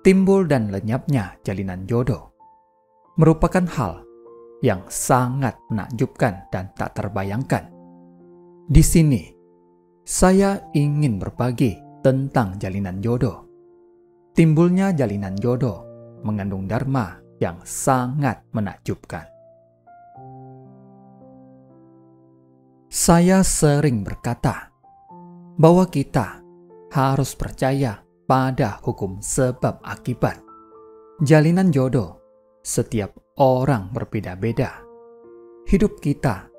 Timbul dan lenyapnya jalinan jodoh merupakan hal yang sangat menakjubkan dan tak terbayangkan. Di sini, saya ingin berbagi tentang jalinan jodoh. Timbulnya jalinan jodoh mengandung dharma yang sangat menakjubkan. Saya sering berkata bahwa kita harus percaya pada hukum sebab akibat. Jalinan jodoh setiap orang berbeda-beda. Hidup kita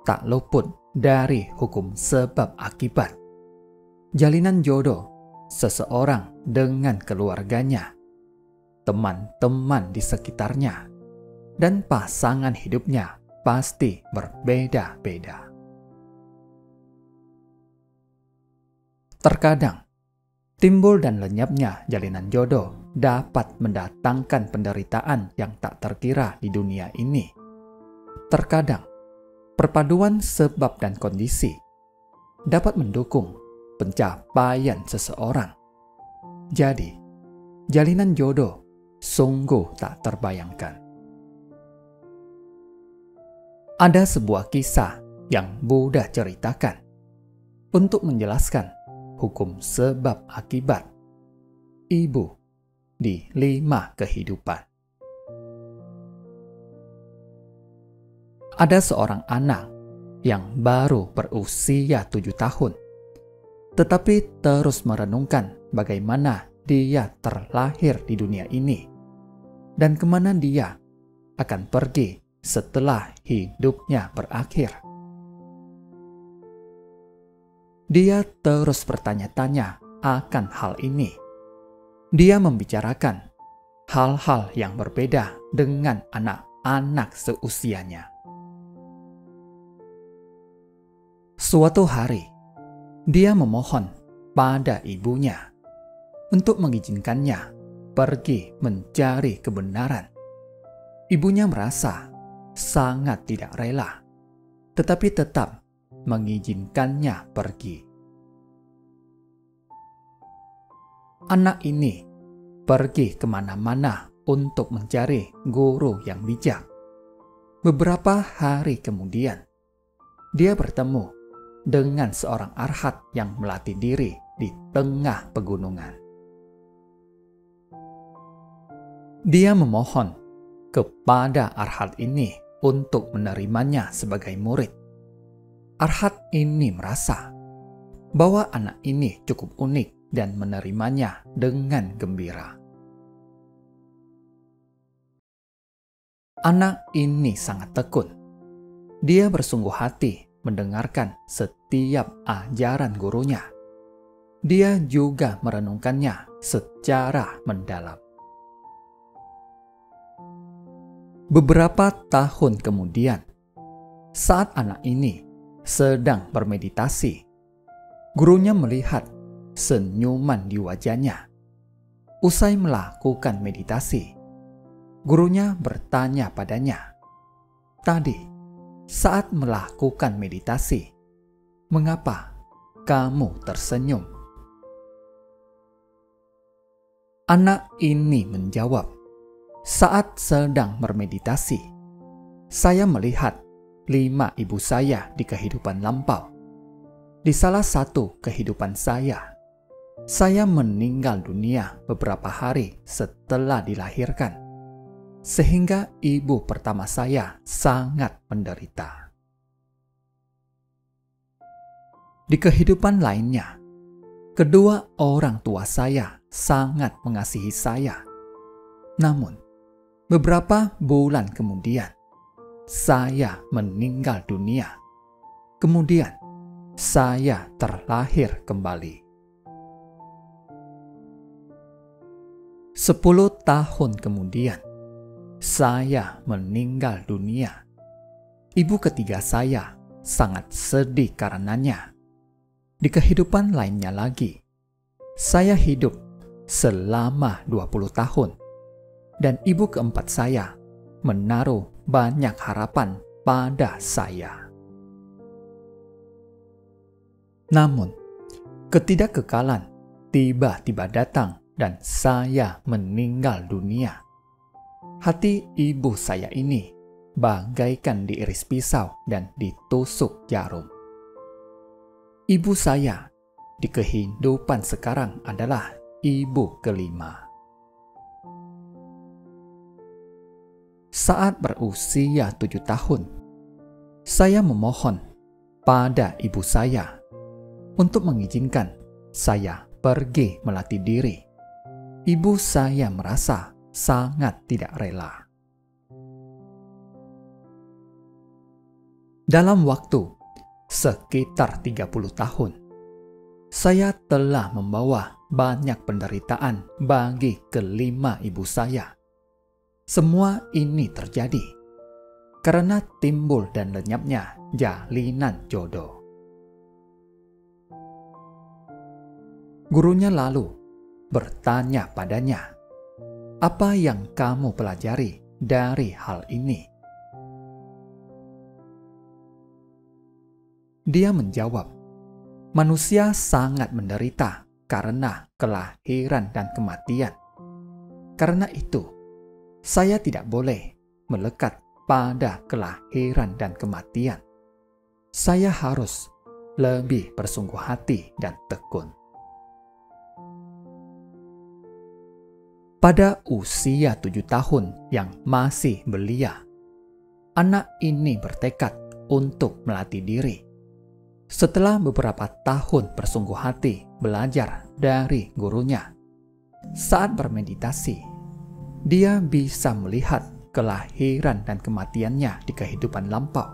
tak luput dari hukum sebab akibat. Jalinan jodoh seseorang dengan keluarganya, teman-teman di sekitarnya, dan pasangan hidupnya pasti berbeda-beda. Terkadang, timbul dan lenyapnya jalinan jodoh dapat mendatangkan penderitaan yang tak terkira di dunia ini. Terkadang, perpaduan sebab dan kondisi dapat mendukung pencapaian seseorang. Jadi, jalinan jodoh sungguh tak terbayangkan. Ada sebuah kisah yang Buddha ceritakan untuk menjelaskan hukum sebab akibat ibu di 5 kehidupan. Ada seorang anak yang baru berusia 7 tahun, tetapi terus merenungkan bagaimana dia terlahir di dunia ini dan kemana dia akan pergi setelah hidupnya berakhir. Dia terus bertanya-tanya akan hal ini. Dia membicarakan hal-hal yang berbeda dengan anak-anak seusianya. Suatu hari, dia memohon pada ibunya untuk mengizinkannya pergi mencari kebenaran. Ibunya merasa sangat tidak rela, tetapi tetap mengizinkannya pergi. Anak ini pergi kemana-mana untuk mencari guru yang bijak. Beberapa hari kemudian, dia bertemu dengan seorang arhat yang melatih diri di tengah pegunungan. Dia memohon kepada arhat ini untuk menerimanya sebagai murid. Arhat ini merasa bahwa anak ini cukup unik dan menerimanya dengan gembira. Anak ini sangat tekun. Dia bersungguh hati mendengarkan setiap ajaran gurunya. Dia juga merenungkannya secara mendalam. Beberapa tahun kemudian, saat anak ini sedang bermeditasi, gurunya melihat senyuman di wajahnya. Usai melakukan meditasi, gurunya bertanya padanya, "Tadi, saat melakukan meditasi, mengapa kamu tersenyum?" Anak ini menjawab, "Saat sedang bermeditasi, saya melihat 5 ibu saya di kehidupan lampau. Di salah satu kehidupan saya meninggal dunia beberapa hari setelah dilahirkan, sehingga ibu pertama saya sangat menderita. Di kehidupan lainnya, kedua orang tua saya sangat mengasihi saya. Namun, beberapa bulan kemudian, saya meninggal dunia. Kemudian, saya terlahir kembali. 10 tahun kemudian, saya meninggal dunia. Ibu ketiga saya sangat sedih karenanya. Di kehidupan lainnya lagi, saya hidup selama 20 tahun. Dan ibu keempat saya menaruh banyak harapan pada saya. Namun, ketidakkekalan tiba-tiba datang dan saya meninggal dunia. Hati ibu saya ini bagaikan diiris pisau dan ditusuk jarum. Ibu saya di kehidupan sekarang adalah ibu kelima. Saat berusia 7 tahun, saya memohon pada ibu saya untuk mengizinkan saya pergi melatih diri. Ibu saya merasa sangat tidak rela. Dalam waktu sekitar 30 tahun, saya telah membawa banyak penderitaan bagi kelima ibu saya. Semua ini terjadi karena timbul dan lenyapnya jalinan jodoh. Gurunya lalu bertanya padanya, "Apa yang kamu pelajari dari hal ini?" Dia menjawab, "Manusia sangat menderita karena kelahiran dan kematian. Karena itu, saya tidak boleh melekat pada kelahiran dan kematian. Saya harus lebih bersungguh hati dan tekun." Pada usia 7 tahun yang masih belia, anak ini bertekad untuk melatih diri. Setelah beberapa tahun bersungguh hati belajar dari gurunya, saat bermeditasi, dia bisa melihat kelahiran dan kematiannya di kehidupan lampau,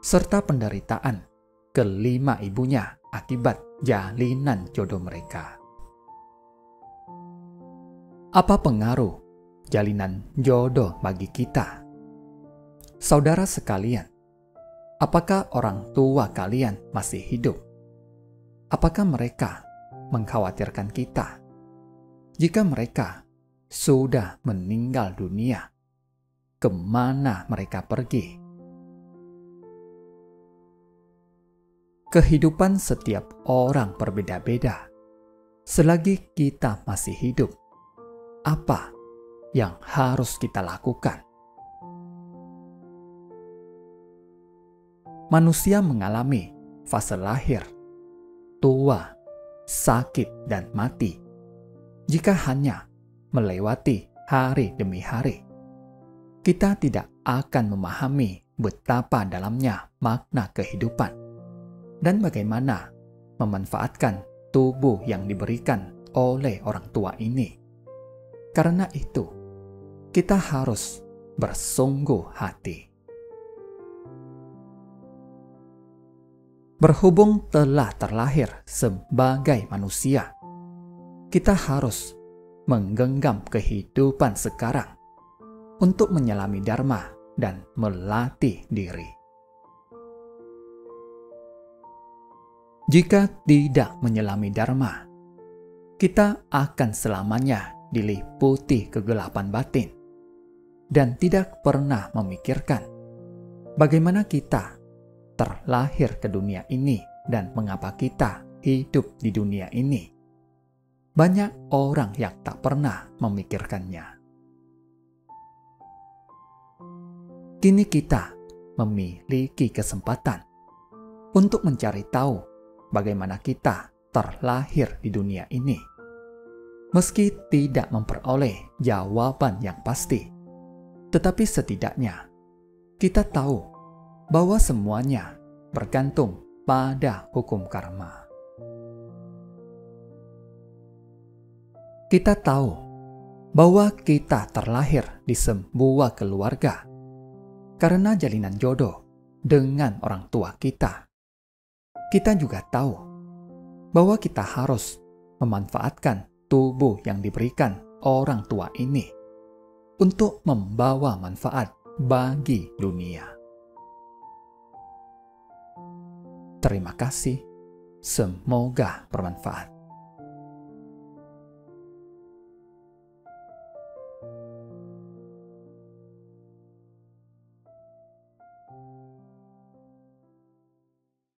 serta penderitaan kelima ibunya akibat jalinan jodoh mereka. Apa pengaruh jalinan jodoh bagi kita? Saudara sekalian, apakah orang tua kalian masih hidup? Apakah mereka mengkhawatirkan kita? Jika mereka sudah meninggal dunia, kemana mereka pergi? Kehidupan setiap orang berbeda-beda. Selagi kita masih hidup, apa yang harus kita lakukan? Manusia mengalami fase lahir, tua, sakit, dan mati. Jika hanya melewati hari demi hari, kita tidak akan memahami betapa dalamnya makna kehidupan dan bagaimana memanfaatkan tubuh yang diberikan oleh orang tua ini. Karena itu, kita harus bersungguh hati. Berhubung telah terlahir sebagai manusia, kita harus menggenggam kehidupan sekarang untuk menyelami dharma dan melatih diri. Jika tidak menyelami dharma, kita akan selamanya diliputi kegelapan batin dan tidak pernah memikirkan bagaimana kita terlahir ke dunia ini dan mengapa kita hidup di dunia ini. Banyak orang yang tak pernah memikirkannya. Kini kita memiliki kesempatan untuk mencari tahu bagaimana kita terlahir di dunia ini. Meski tidak memperoleh jawaban yang pasti, tetapi setidaknya kita tahu bahwa semuanya bergantung pada hukum karma. Kita tahu bahwa kita terlahir di sebuah keluarga karena jalinan jodoh dengan orang tua kita. Kita juga tahu bahwa kita harus memanfaatkan tubuh yang diberikan orang tua ini untuk membawa manfaat bagi dunia. Terima kasih, semoga bermanfaat.